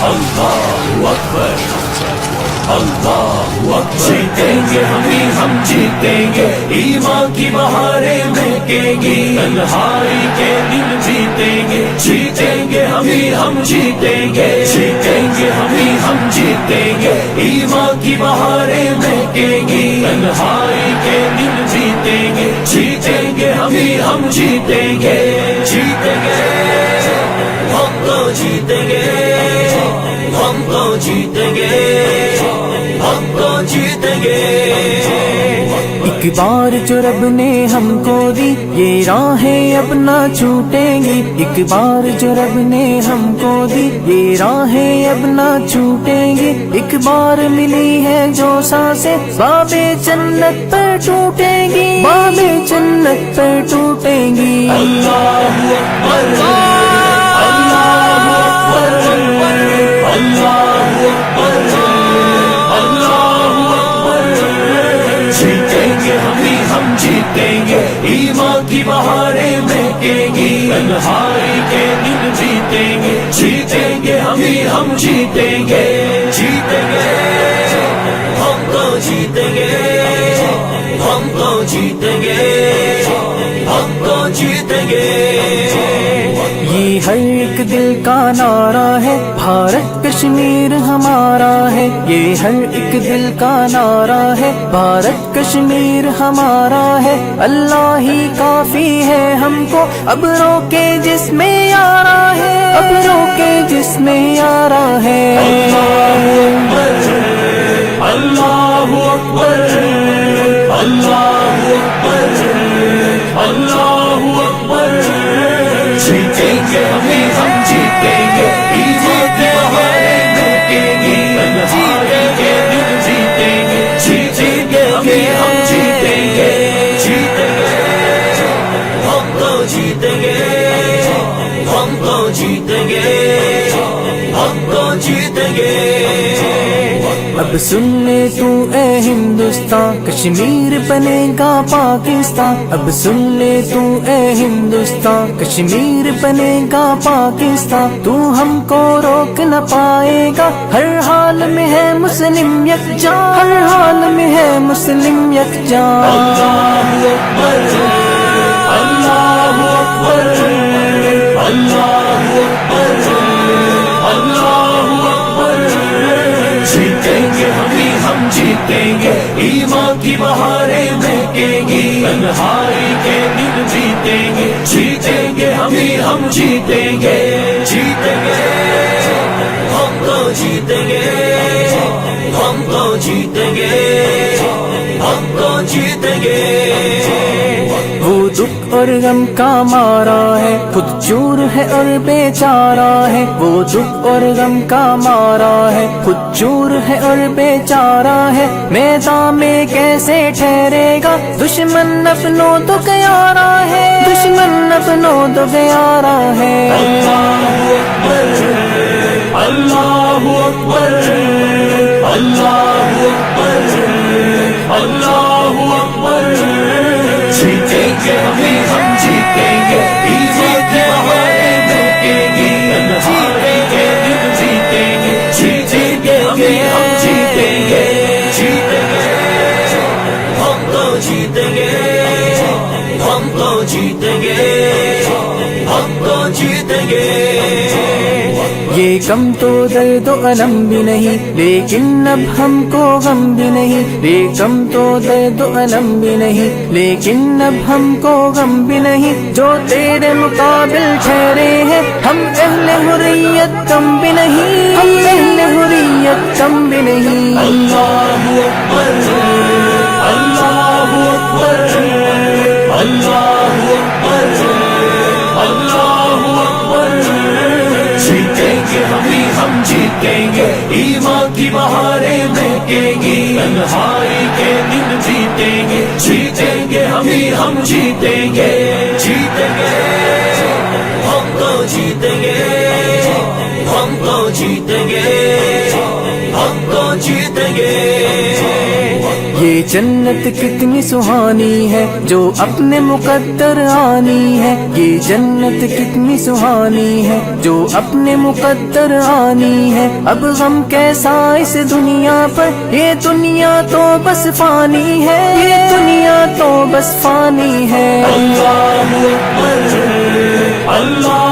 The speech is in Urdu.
اللہ اکبر اللہ اکبر، جیتیں گے ہم جیتیں گے، ایمان کی بہاریں مہکیں گی، تنہائی کے دن جیتیں گے، جیتیں گے ہم جیتیں گے، جیتیں گے ہم جیتیں گے، ایمان کی بہاریں مہکیں گی، تنہائی کے دن جیتیں گے، جیتیں گے ہم جیتیں گے، جیتیں گے ہم تو جیتیں گے، ہم تو جیتیں گے، ہم تو جیتیں گے۔ ایک بار جو رب نے ہم کو دی یہ راہیں اب نہ چھوٹیں گی، ایک بار جو رب نے ہم کو دی یہ راہیں اب نہ چھوٹیں گی، ایک بار ملی ہے جو سانسیں بابِ جنت پر ٹوٹیں گی، بابِ جنت پر ٹوٹیں گی۔ اللہ اکبر اللہ اکبر اللہ اکبر اللہ اکبر، جیتیں گے ہم جیتیں گے، ایمان کی بہاریں مہکیں گی، تنہائی کے دن جیتیں گے، جیتیں گے ہم جیتیں گے، جیتیں گے ہم تو جیتیں گے، ہم تو جیتیں گے، ہم تو جیتیں گے۔ یہ ہر ایک دل کا نعرہ ہے بھارت کشمیر ہمارا ہے، یہ ہر ایک دل کا نعرہ ہے بھارت کشمیر ہمارا ہے، اللہ ہی کافی ہے ہم کو اب روکے جس میں یارا ہے، اب روکے جس میں یارا ہے۔ اللہ اکبر اللہ اکبر اللہ اکبر، جیتیں گے ہم جیتیں گے، ایمان کی بہاریں مہکیں گی، تنہائی کے دن جیتیں گے، جیتیں گے ہم جیتیں گے، جیتیں گے ہم تو جیتیں گے، ہم تو جیتیں گے، ہم تو جیتیں گے۔ اب سن لے تو اے ہندوستان کشمیر بنے گا پاکستان، اب سن لے تو اے ہندوستان کشمیر بنے گا پاکستان، تو ہم کو روک نہ پائے گا، ہر حال میں ہے مسلم یکجاں، ہر حال میں ہے مسلم یکجاں۔ اللہ اکبر اللہ اکبر اللہ اکبر اللہ اکبر، جیتیں گے ہم جیتیں گے، ایمان کی بہاریں مہکیں گی، تنہائی کے دن جیتیں گے، جیتیں گے ہم جیتیں گے، جیتیں گے ہم تو جیتیں گے، ہم تو جیتیں گے، ہم تو جیتیں گے۔ وہ دکھ اور غم کا مارا ہے خود چور ہے اور بیچارہ ہے، وہ دکھ اور غم کا مارا ہے خود چور ہے اور بیچارہ ہے، میدان میں کیسے ٹھہرے گا دشمن اپنوں تو گیارہ ہے، دشمن اپنوں تو گیارہ ہے۔ اللہ اکبر اللہ اکبر اللہ اکبر اللہ اکبر، جیتیں گے ہم جیتیں گے، ایمان کی بہاریں مہکیں گی، تنہائی کے دن جیتیں گے، جیتیں گے ہم جیتیں گے، جیتیں گے ہم تو جیتیں گے، ہم تو جیتیں گے، ہم تو جیتیں گے۔ یہ کم تو درد و علم بھی نہیں لیکن اب ہم کو غم بھی نہیں، یہ کم تو درد و علم بھی نہیں لیکن اب ہم کو غم بھی نہیں، جو تیرے مقابل ٹھہرے ہیں ہم اہل حریت کم بھی نہیں، ہم اہل حریت کم بھی نہیں۔ اللہ اکبر اللہ اکبر اللہ اکبر اللہ اکبر، جیتیں گے ہم جیتیں گے، ایمان کی بہاریں مہکیں گی، تنہائی کے دن جیتیں گے، جیتیں گے ہم جیتیں گے، جیتیں گے ہم تو جیتیں گے، ہم تو جیتیں گے، ہم تو جیتیں گے۔ یہ جنت کتنی سہانی ہے جو اپنے مقدر آنی ہے، یہ جنت کتنی سہانی ہے جو اپنے مقدر آنی ہے۔ اب غم کیسا اس دنیا پر، یہ دنیا تو بس فانی ہے، یہ دنیا تو بس فانی ہے۔ اللہ اکبر، اللہ